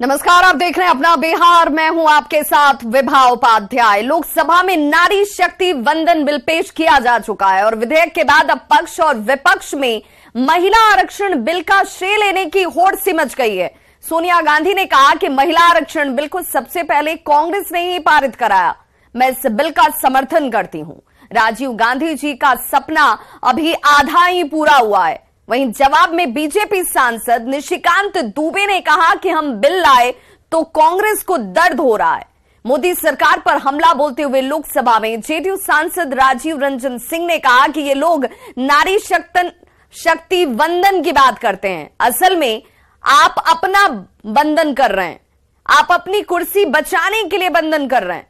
नमस्कार, आप देख रहे हैं अपना बिहार। मैं हूं आपके साथ विभा उपाध्याय। लोकसभा में नारी शक्ति वंदन बिल पेश किया जा चुका है और विधेयक के बाद अब पक्ष और विपक्ष में महिला आरक्षण बिल का श्रेय लेने की होड़ सिमट गई है। सोनिया गांधी ने कहा कि महिला आरक्षण बिल को सबसे पहले कांग्रेस ने ही पारित कराया। मैं इस बिल का समर्थन करती हूं। राजीव गांधी जी का सपना अभी आधा ही पूरा हुआ है। वहीं जवाब में बीजेपी सांसद निशिकांत दुबे ने कहा कि हम बिल लाए तो कांग्रेस को दर्द हो रहा है। मोदी सरकार पर हमला बोलते हुए लोकसभा में जेडीयू सांसद राजीव रंजन सिंह ने कहा कि ये लोग नारी शक्ति वंदन की बात करते हैं। असल में आप अपना वंदन कर रहे हैं, आप अपनी कुर्सी बचाने के लिए वंदन कर रहे हैं।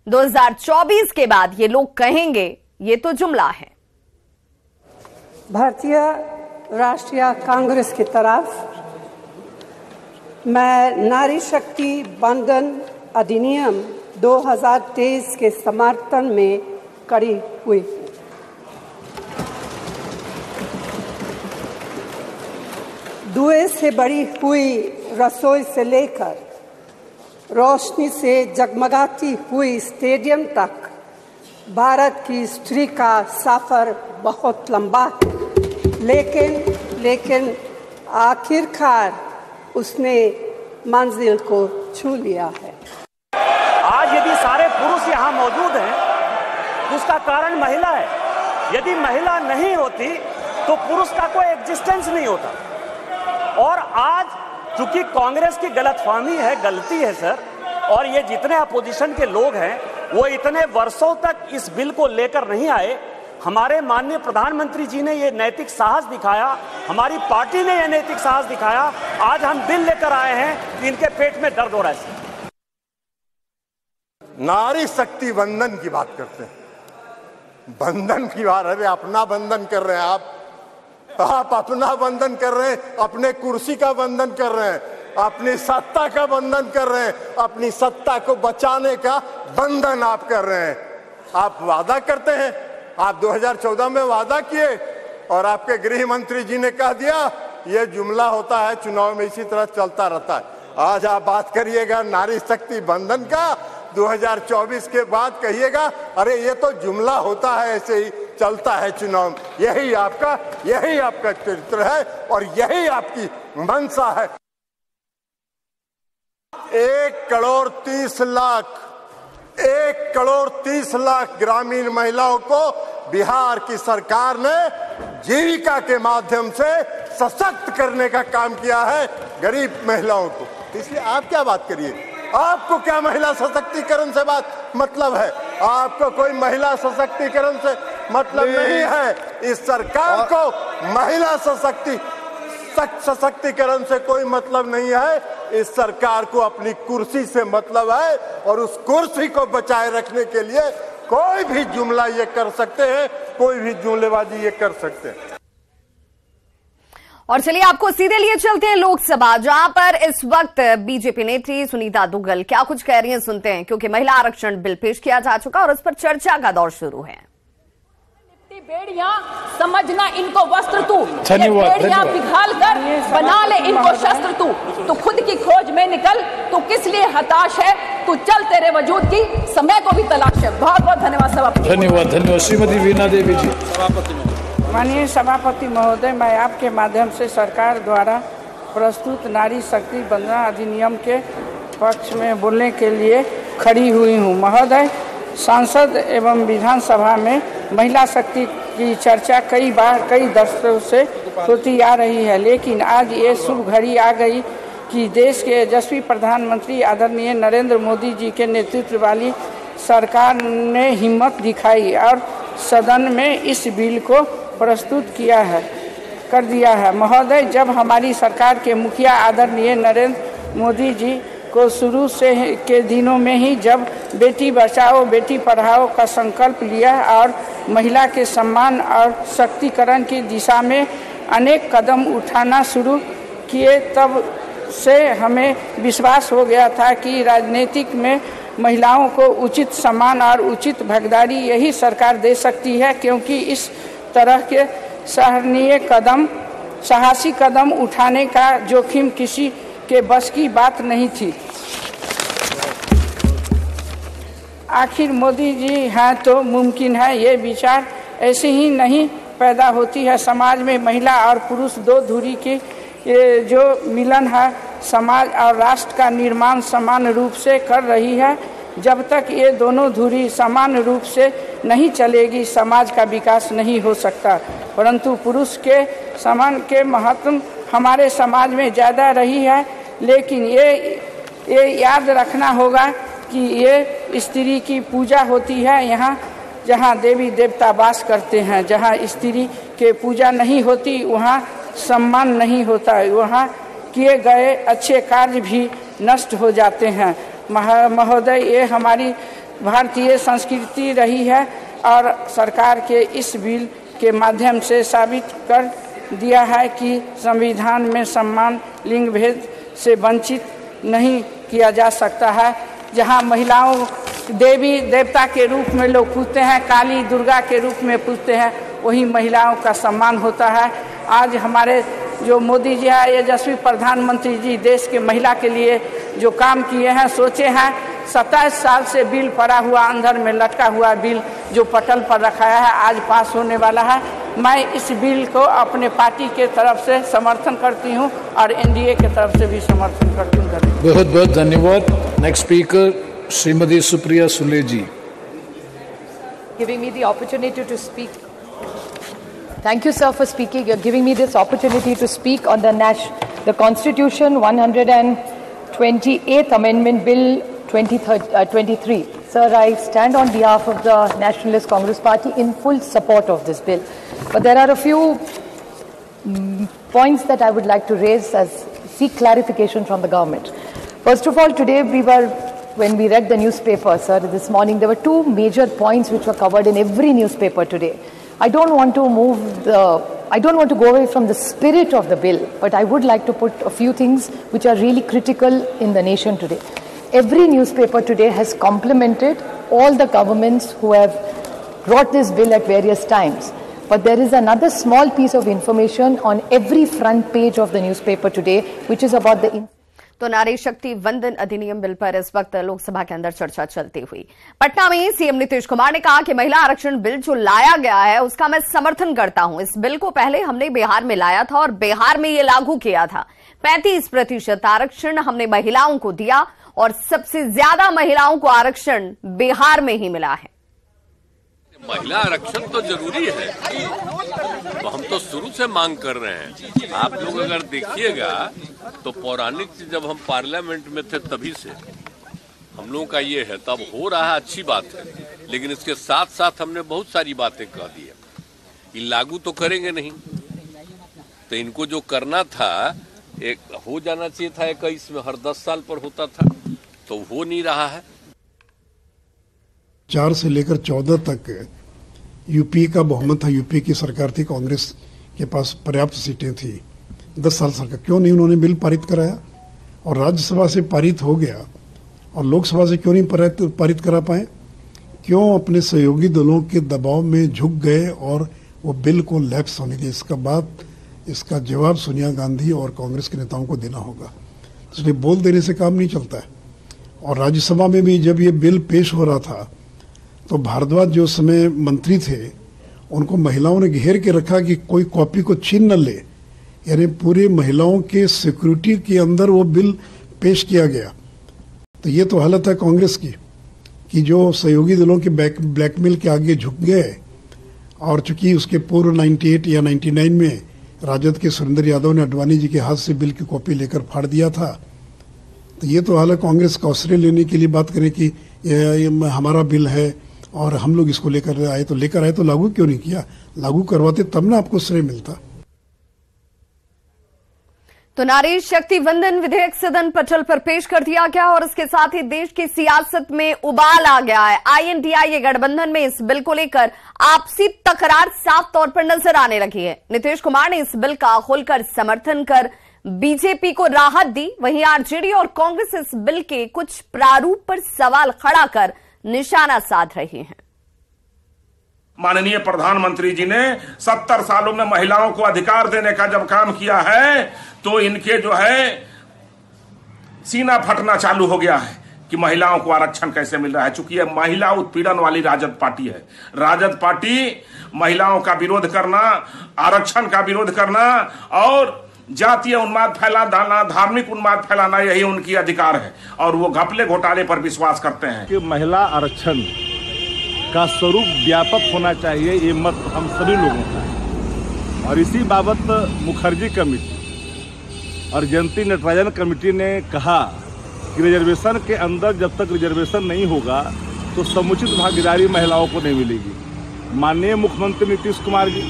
2024 के बाद ये लोग कहेंगे ये तो जुमला है। भारतीय राष्ट्रीय कांग्रेस की तरफ मैं नारी शक्ति वंदन अधिनियम 2023 के समर्थन में खड़ी हुई। धुएं से भरी हुई रसोई से लेकर रोशनी से जगमगाती हुई स्टेडियम तक भारत की स्त्री का सफर बहुत लंबा है, लेकिन आखिरकार उसने मंजिल को छू लिया है। आज यदि सारे पुरुष यहाँ मौजूद हैं, उसका कारण महिला है। यदि महिला नहीं होती तो पुरुष का कोई एग्जिस्टेंस नहीं होता। और आज चूंकि कांग्रेस की गलतफहमी है, गलती है सर, और ये जितने अपोजिशन के लोग हैं वो इतने वर्षों तक इस बिल को लेकर नहीं आए। हमारे माननीय प्रधानमंत्री जी ने ये नैतिक साहस दिखाया, हमारी पार्टी ने ये नैतिक साहस दिखाया। आज हम बिल लेकर आए हैं, इनके पेट में दर्द हो रहा है। नारी शक्ति वंदन की बात करते हैं, बंधन की बात। अरे अपना बंधन कर रहे हैं आप अपना बंधन कर रहे हैं, अपने कुर्सी का बंधन कर रहे हैं, अपनी सत्ता का बंधन कर रहे हैं, अपनी सत्ता को बचाने का बंधन आप कर रहे हैं। आप वादा करते हैं, आप 2014 में वादा किए और आपके गृह मंत्री जी ने कह दिया ये जुमला होता है, चुनाव में इसी तरह चलता रहता है। आज आप बात करिएगा नारी शक्ति बंधन का, 2024 के बाद कहिएगा अरे ये तो जुमला होता है, ऐसे ही चलता है चुनाव। यही आपका चरित्र है और यही आपकी मंशा है। 1 करोड़ 30 लाख ग्रामीण महिलाओं को बिहार की सरकार ने जीविका के माध्यम से सशक्त करने का काम किया है, गरीब महिलाओं को। इसलिए आप क्या बात करिए, आपको क्या महिला सशक्तिकरण से बात मतलब है? आपको कोई महिला सशक्तिकरण से मतलब नहीं है। इस सरकार को महिला सशक्तिकरण से कोई मतलब नहीं है। इस सरकार को अपनी कुर्सी से मतलब है और उस कुर्सी को बचाए रखने के लिए कोई भी जुमला ये कर सकते हैं, कोई भी जुमलेबाजी ये कर सकते हैं। और चलिए आपको सीधे लिए चलते हैं लोकसभा, जहां पर इस वक्त बीजेपी नेत्री सुनीता दुग्गल क्या कुछ कह रही हैं, सुनते हैं। क्योंकि महिला आरक्षण बिल पेश किया जा चुका और उस पर चर्चा का दौर शुरू है। बेड़ियां समझना इनको वस्त्र तू, बेड़ियां पिघाल कर बना ले इनको शस्त्र तू खुद की खोज में निकल, तू किस लिए हताश है, तू चल तेरे वजूद की समय को भी तलाश है। बहुत बहुत धन्यवाद सभापति। धन्यवाद श्रीमती वीणा देवी जी। माननीय सभापति महोदय, मैं आपके माध्यम से सरकार द्वारा प्रस्तुत नारी शक्ति वंदन अधिनियम के पक्ष में बोलने के लिए खड़ी हुई हूँ। महोदय, सांसद एवं विधानसभा में महिला शक्ति की चर्चा कई बार कई दशकों से होती आ रही है, लेकिन आज ये शुभ घड़ी आ गई कि देश के यशस्वी प्रधानमंत्री आदरणीय नरेंद्र मोदी जी के नेतृत्व वाली सरकार ने हिम्मत दिखाई और सदन में इस बिल को प्रस्तुत कर दिया है। महोदय, जब हमारी सरकार के मुखिया आदरणीय नरेंद्र मोदी जी को शुरू से के दिनों में ही जब बेटी बचाओ बेटी पढ़ाओ का संकल्प लिया और महिला के सम्मान और शक्तिकरण की दिशा में अनेक कदम उठाना शुरू किए, तब से हमें विश्वास हो गया था कि राजनीतिक में महिलाओं को उचित सम्मान और उचित भागीदारी यही सरकार दे सकती है, क्योंकि इस तरह के साहसी कदम उठाने का जोखिम किसी के बस की बात नहीं थी। आखिर मोदी जी हैं तो मुमकिन है ये विचार ऐसे ही नहीं पैदा होती है। समाज में महिला और पुरुष दो धुरी की जो मिलन है समाज और राष्ट्र का निर्माण समान रूप से कर रही है। जब तक ये दोनों धुरी समान रूप से नहीं चलेगी समाज का विकास नहीं हो सकता। परंतु पुरुष के समान के महत्व हमारे समाज में ज़्यादा रही है, लेकिन ये याद रखना होगा कि ये स्त्री की पूजा होती है यहाँ जहाँ देवी देवता वास करते हैं। जहाँ स्त्री के पूजा नहीं होती वहाँ सम्मान नहीं होता, वहाँ किए गए अच्छे कार्य भी नष्ट हो जाते हैं। महोदय, ये हमारी भारतीय संस्कृति रही है और सरकार के इस बिल के माध्यम से साबित कर दिया है कि संविधान में सम्मान लिंग भेद से वंचित नहीं किया जा सकता है। जहाँ महिलाओं देवी देवता के रूप में लोग पूजते हैं, काली दुर्गा के रूप में पूजते हैं, वही महिलाओं का सम्मान होता है। आज हमारे जो मोदी जी है, यशस्वी प्रधानमंत्री जी देश के महिला के लिए जो काम किए हैं, सोचे हैं, 27 साल से बिल पड़ा हुआ अंदर में लटका हुआ बिल जो पटल पर रखाया है आज पास होने वाला है। मैं इस बिल को अपने पार्टी के तरफ से समर्थन करती हूं और एनडीए के तरफ से भी समर्थन करती हूं। बहुत बहुत धन्यवाद। Next speaker Shrimati Supriya Sule ji. Giving me the opportunity to speak. Thank you, sir, for speaking. You're giving me this opportunity to speak on the Constitution 128th Amendment Bill 23. Sir, I stand on behalf of the Nationalist Congress Party in full support of this bill. But there are a few points that I would like to raise as seek clarification from the government. First of all, today when we read the newspaper, sir, this morning, there were two major points which were covered in every newspaper today. I don't want to go away from the spirit of the bill, but I would like to put a few things which are really critical in the nation today. Every newspaper today has complimented all the governments who have brought this bill at various times. But there is another small piece of information on every front page of the newspaper today, which is about the... तो नारी शक्ति वंदन अधिनियम bill पर इस वक्त लोकसभा के अंदर चर्चा चलती हुई। पटना में सीएम नीतीश कुमार ने कहा कि महिला आरक्षण बिल जो लाया गया है उसका मैं समर्थन करता हूं। इस बिल को पहले हमने बिहार में लाया था और बिहार में ये लागू किया था। 35% आरक्षण हमने महिलाओं को दिया और सबसे ज्यादा महिलाओं को आरक्षण बिहार में ही मिला है। महिला आरक्षण तो जरूरी है, तो हम तो शुरू से मांग कर रहे हैं। आप लोग अगर देखिएगा तो पौराणिक जब हम पार्लियामेंट में थे तभी से हम लोगों का ये है, तब हो रहा है, अच्छी बात है, लेकिन इसके साथ साथ हमने बहुत सारी बातें कह दी है। ये लागू तो करेंगे नहीं, तो इनको जो करना था एक हो जाना चाहिए था 21 में, हर 10 साल पर होता था, तो हो नहीं रहा है। 4 से लेकर 14 तक यूपी का बहुमत था, यूपी की सरकार थी, कांग्रेस के पास पर्याप्त सीटें थी। 10 साल सरकार, क्यों नहीं उन्होंने बिल पारित कराया? और राज्यसभा से पारित हो गया और लोकसभा से क्यों नहीं पारित करा पाए? क्यों अपने सहयोगी दलों के दबाव में झुक गए और वो बिल को लैप्स होने दिए? इसका जवाब सोनिया गांधी और कांग्रेस के नेताओं को देना होगा। इसलिए बोल देने से काम नहीं चलता है। और राज्यसभा में भी जब ये बिल पेश हो रहा था तो भारद्वाज जो समय मंत्री थे उनको महिलाओं ने घेर के रखा कि कोई कॉपी को छीन न ले, यानी पूरे महिलाओं के सिक्योरिटी के अंदर वो बिल पेश किया गया। तो ये तो हालत है कांग्रेस की कि जो सहयोगी दलों के ब्लैकमेल के आगे झुक गए। और चूंकि उसके पूर्व 98 या 99 में राजद के सुरेंद्र यादव ने अडवाणी जी के हाथ से बिल की कॉपी लेकर फाड़ दिया था, तो ये तो हालत कांग्रेस का आश्रय लेने के लिए बात करे कि ये हमारा बिल है और हम लोग इसको लेकर आए तो लागू क्यों नहीं किया? लागू करवाते तब ना आपको श्रेय मिलता। तो नारी शक्ति वंदन विधेयक सदन पटल पर पेश कर दिया गया और इसके साथ ही देश की सियासत में उबाल आ गया है। INDIA गठबंधन में इस बिल को लेकर आपसी तकरार साफ तौर पर नजर आने लगी है। नीतीश कुमार ने इस बिल का खुलकर समर्थन कर बीजेपी को राहत दी, वहीं आरजेडी और कांग्रेस इस बिल के कुछ प्रारूप पर सवाल खड़ा कर निशाना साध रही हैं। माननीय प्रधानमंत्री जी ने 70 सालों में महिलाओं को अधिकार देने का जब काम किया है तो इनके जो है सीना फटना चालू हो गया है कि महिलाओं को आरक्षण कैसे मिल रहा है। चूंकि यह महिला उत्पीड़न वाली राजद पार्टी है। राजद पार्टी महिलाओं का विरोध करना, आरक्षण का विरोध करना और जातीय उन्माद फैलाना, धार्मिक उन्माद फैलाना, यही उनकी अधिकार है और वो घपले घोटाले पर विश्वास करते हैं कि महिला आरक्षण का स्वरूप व्यापक होना चाहिए, ये मत हम सभी लोगों का है। और इसी बाबत मुखर्जी कमेटी और जयंती नटराजन कमेटी ने कहा कि रिजर्वेशन के अंदर जब तक रिजर्वेशन नहीं होगा तो समुचित भागीदारी महिलाओं को नहीं मिलेगी। माननीय मुख्यमंत्री नीतीश कुमार जी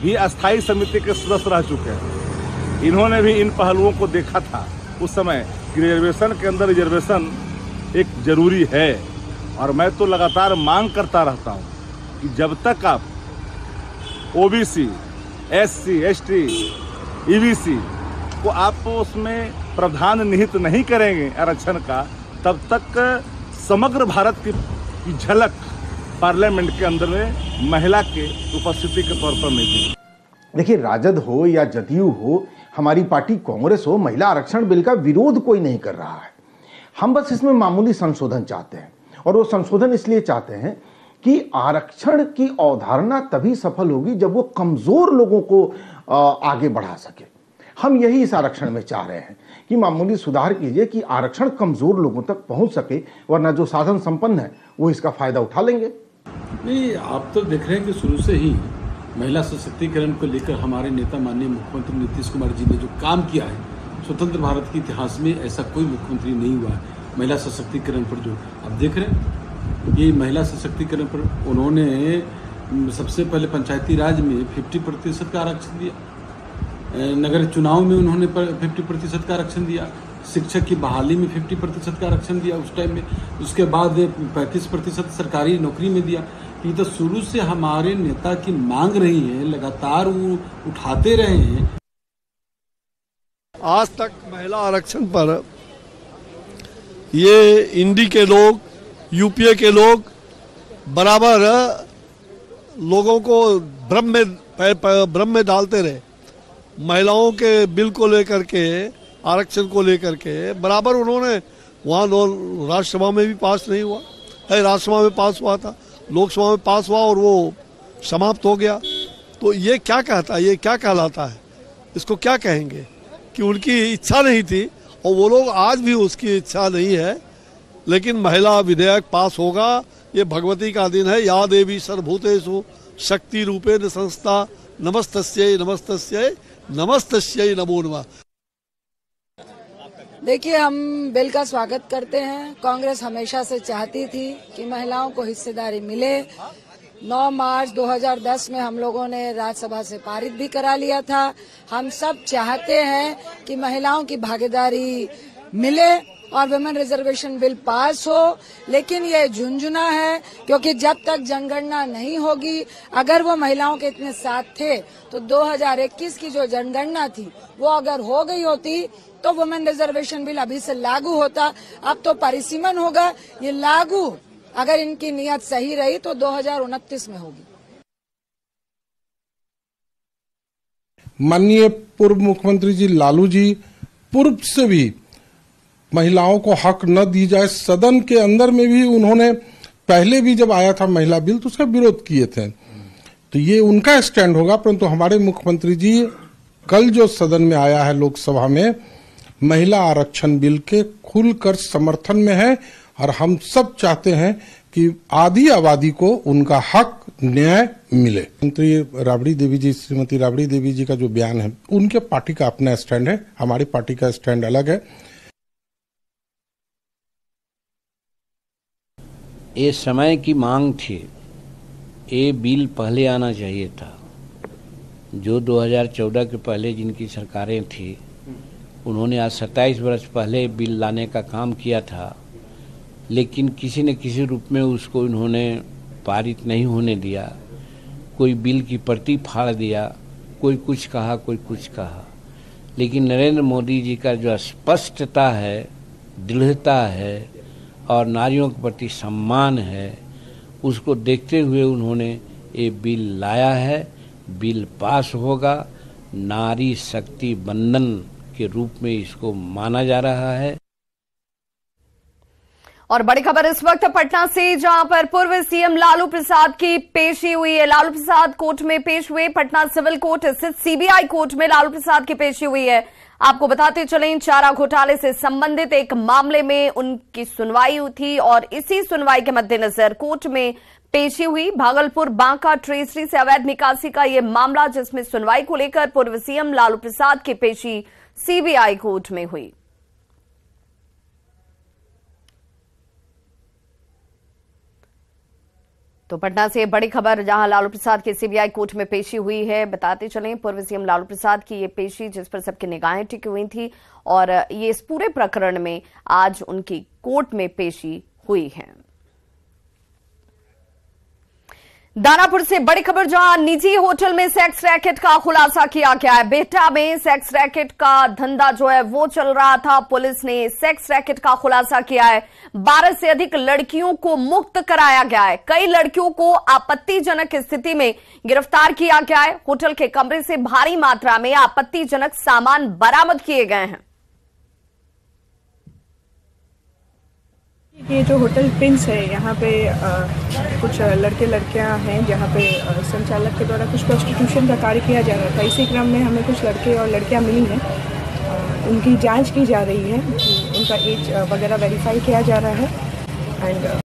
भी अस्थायी समिति के सदस्य रह चुके हैं। इन्होंने भी इन पहलुओं को देखा था उस समय कि रिजर्वेशन के अंदर रिजर्वेशन एक जरूरी है। और मैं तो लगातार मांग करता रहता हूं कि जब तक आप ओबीसी, एससी, एसटी, ईबीसी को आप उसमें प्रावधान निहित नहीं करेंगे आरक्षण का, तब तक समग्र भारत की झलक पार्लियामेंट के अंदर में महिला के उपस्थिति के तौर पर नहीं। देखिए, राजद हो या जदयू हो, हमारी पार्टी कांग्रेस हो, महिला आरक्षण बिल का विरोध कोई नहीं कर रहा है। हम बस इसमें मामूली संशोधन चाहते हैं और वो संशोधन इसलिए चाहते हैं कि आरक्षण की अवधारणा तभी सफल होगी जब वो कमजोर लोगों को आगे बढ़ा सके। हम यही इस आरक्षण में चाह रहे हैं कि मामूली सुधार कीजिए कि आरक्षण कमजोर लोगों तक पहुंच सके, वरना जो साधन संपन्न है वो इसका फायदा उठा लेंगे। नहीं, आप तो देख रहे हैं कि शुरू से ही महिला सशक्तिकरण को लेकर हमारे नेता माननीय मुख्यमंत्री नीतीश कुमार जी ने जो काम किया है, स्वतंत्र भारत के इतिहास में ऐसा कोई मुख्यमंत्री नहीं हुआ है महिला सशक्तिकरण पर। जो आप देख रहे हैं ये महिला सशक्तिकरण पर उन्होंने सबसे पहले पंचायती राज में 50% का आरक्षण दिया, नगर चुनाव में उन्होंने 50% का आरक्षण दिया, शिक्षक की बहाली में 50% का आरक्षण दिया उस टाइम में, उसके बाद 35% सरकारी नौकरी में दिया। ये तो शुरू से हमारे नेता की मांग रही है, लगातार वो उठाते रहे हैं। आज तक महिला आरक्षण पर ये इंडी के लोग, यूपीए के लोग बराबर लोगों को भ्रम में डालते रहे। महिलाओं के बिल को लेकर के, आरक्षण को लेकर के बराबर उन्होंने वहाँ राज्यसभा में भी पास नहीं हुआ है, राज्यसभा में पास हुआ था, लोकसभा में पास हुआ और वो समाप्त हो गया। तो ये क्या कहता है, ये क्या कहलाता है, इसको क्या कहेंगे कि उनकी इच्छा नहीं थी और वो लोग आज भी उसकी इच्छा नहीं है। लेकिन महिला विधेयक पास होगा, ये भगवती का दिन है। या देवी सर्वभूतेषु शक्ति रूपेण संस्था नमस्तस्यै नमस्तस्यै नमस्तस्यै नमो नमः। देखिए, हम बिल का स्वागत करते हैं। कांग्रेस हमेशा से चाहती थी कि महिलाओं को हिस्सेदारी मिले। 9 मार्च 2010 में हम लोगों ने राज्यसभा से पारित भी करा लिया था। हम सब चाहते हैं कि महिलाओं की भागीदारी मिले और विमेन रिजर्वेशन बिल पास हो। लेकिन ये झुंझुना है, क्योंकि जब तक जनगणना नहीं होगी, अगर वो महिलाओं के इतने साथ थे तो 2021 की जो जनगणना थी वो अगर हो गई होती तो वुमेन रिजर्वेशन बिल अभी से लागू होता। अब तो परिसीमन होगा, ये लागू अगर इनकी नीयत सही रही तो 2029 में होगी। माननीय पूर्व मुख्यमंत्री जी लालू जी पूर्व से भी महिलाओं को हक न दी जाए, सदन के अंदर में भी उन्होंने पहले भी जब आया था महिला बिल तो उसका विरोध किए थे। तो ये उनका स्टैंड होगा। परंतु हमारे मुख्यमंत्री जी कल जो सदन में आया है लोकसभा में, महिला आरक्षण बिल के खुलकर समर्थन में है और हम सब चाहते हैं कि आधी आबादी को उनका हक न्याय मिले। मंत्री राबड़ी देवी जी, श्रीमती राबड़ी देवी जी का जो बयान है, उनके पार्टी का अपना स्टैंड है, हमारी पार्टी का स्टैंड अलग है। ये समय की मांग थी, ये बिल पहले आना चाहिए था। जो 2014 के पहले जिनकी सरकारें थी उन्होंने आज 27 वर्ष पहले बिल लाने का काम किया था, लेकिन किसी न किसी रूप में उसको इन्होंने पारित नहीं होने दिया। कोई बिल की प्रति फाड़ दिया, कोई कुछ कहा, कोई कुछ कहा। लेकिन नरेंद्र मोदी जी का जो स्पष्टता है, दृढ़ता है और नारियों के प्रति सम्मान है, उसको देखते हुए उन्होंने ये बिल लाया है। बिल पास होगा। नारी शक्ति बंधन के रूप में इसको माना जा रहा है। और बड़ी खबर इस वक्त पटना से, जहां पर पूर्व सीएम लालू प्रसाद की पेशी हुई है। लालू प्रसाद कोर्ट में पेश हुए। पटना सिविल कोर्ट स्थित सीबीआई कोर्ट में लालू प्रसाद की पेशी हुई है। आपको बताते चलें, चारा घोटाले से संबंधित एक मामले में उनकी सुनवाई हुई थी और इसी सुनवाई के मद्देनजर कोर्ट में पेशी हुई। भागलपुर बांका ट्रेजरी से अवैध निकासी का यह मामला, जिसमें सुनवाई को लेकर पूर्व सीएम लालू प्रसाद की पेशी सीबीआई कोर्ट में हुई। तो पटना से बड़ी खबर, जहां लालू प्रसाद की सीबीआई कोर्ट में पेशी हुई है। बताते चलें, पूर्व सीएम लालू प्रसाद की ये पेशी, जिस पर सबकी निगाहें टिकी हुई थी, और ये इस पूरे प्रकरण में आज उनकी कोर्ट में पेशी हुई है। दानापुर से बड़ी खबर, जहां निजी होटल में सेक्स रैकेट का खुलासा किया गया है। बेहटा में सेक्स रैकेट का धंधा जो है वो चल रहा था। पुलिस ने सेक्स रैकेट का खुलासा किया है। 12 से अधिक लड़कियों को मुक्त कराया गया है। कई लड़कियों को आपत्तिजनक स्थिति में गिरफ्तार किया गया है। होटल के कमरे से भारी मात्रा में आपत्तिजनक सामान बरामद किए गए हैं। ये जो होटल प्रिंस है, यहाँ पे कुछ लड़के लड़कियाँ हैं, जहाँ पे संचालक के द्वारा कुछ प्रोस्टिट्यूशन का कार्य किया जा रहा था। इसी क्रम में हमें कुछ लड़के और लड़कियाँ मिली हैं। उनकी जांच की जा रही है, उनका एज वगैरह वेरीफाई किया जा रहा है एंड